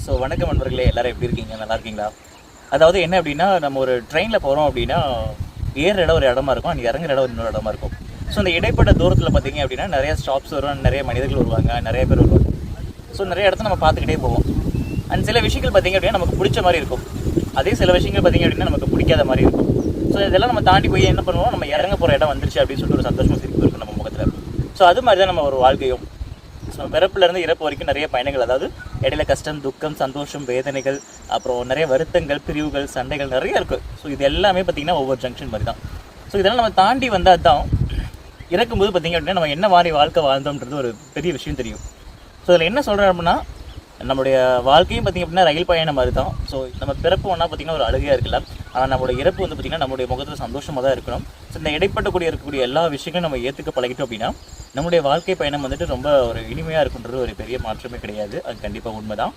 So வணக்கம் நண்பர்களே, எல்லாரும் எப்படி இருக்கீங்க? நல்லா இருக்கீங்களா? அதாவது என்ன அப்படின்னா, நம்ம ஒரு ட்ரெயினில் போகிறோம் அப்படின்னா, ஏறுற இடம் ஒரு இடமா இருக்கும், அங்கே இறங்குற இடம் இன்னொரு இடமா இருக்கும். ஸோ அந்த இடைப்பட்ட தூரத்தில் பார்த்தீங்க அப்படின்னா நிறைய ஸ்டாப்ஸ் வரும், நிறைய மனிதர்கள் வருவாங்க, நிறைய பேர் வருவாங்க. ஸோ நிறைய இடத்த நம்ம பார்த்துக்கிட்டே போவோம். அண்ட் சில விஷயங்கள் பார்த்தீங்க அப்படின்னா நமக்கு பிடிச்ச மாதிரி இருக்கும், அதே சில விஷயங்கள் பார்த்தீங்க அப்படின்னா நமக்கு பிடிக்காத மாதிரி இருக்கும். ஸோ இதெல்லாம் நம்ம தாண்டி போய் என்ன பண்ணுவோம், நம்ம இறங்க போகிற இடம் வந்துருச்சு அப்படின்னு சொல்லிட்டு ஒரு சந்தோஷம் சிரிப்பு இருக்கும் நம்ம முகத்தில். ஸோ அது மாதிரி தான் நம்ம ஒரு வாழ்க்கையும். ஸோ பிறப்புலேருந்து இறப்பு வரைக்கும் நிறைய பயணங்கள், அதாவது இடையில கஷ்டம், துக்கம், சந்தோஷம், வேதனைகள், அப்புறம் நிறைய வருத்தங்கள், பிரிவுகள், சண்டைகள் நிறைய இருக்குது. ஸோ இது எல்லாமே பார்த்திங்கன்னா ஒவ்வொரு ஜங்ஷன் மாதிரி தான். ஸோ இதெல்லாம் நம்ம தாண்டி வந்தால் தான் இறக்கும்போது பார்த்திங்க அப்படின்னா நம்ம என்ன மாதிரி வாழ்க்கை வாழ்ந்தோம்ன்றது ஒரு பெரிய விஷயம் தெரியும். ஸோ இதில் என்ன சொல்கிறேன் அப்படின்னா, நம்மளுடைய வாழ்க்கையும் பார்த்திங்க அப்படின்னா ரயில் பயணம் மாதிரி தான். ஸோ நம்ம பிறப்பு ஒன்றா பார்த்திங்கன்னா ஒரு அழுகையாக இருக்கலாம், ஆனால் நம்மளோட இறப்பு வந்து பார்த்திங்கன்னா நம்மளுடைய முகத்தில் சந்தோஷமாக தான் இருக்கணும். ஸோ இந்த இடைப்பட்டக்கூடிய இருக்கக்கூடிய எல்லா விஷயங்களும் நம்ம ஏற்றுக்க பழகிட்டோம் அப்படின்னா நம்முடைய வாழ்க்கை பயணம் வந்துட்டு ரொம்ப ஒரு இனிமையாக இருக்குன்றது ஒரு பெரிய மாற்றமே கிடையாது. அது கண்டிப்பாக உண்மை தான்.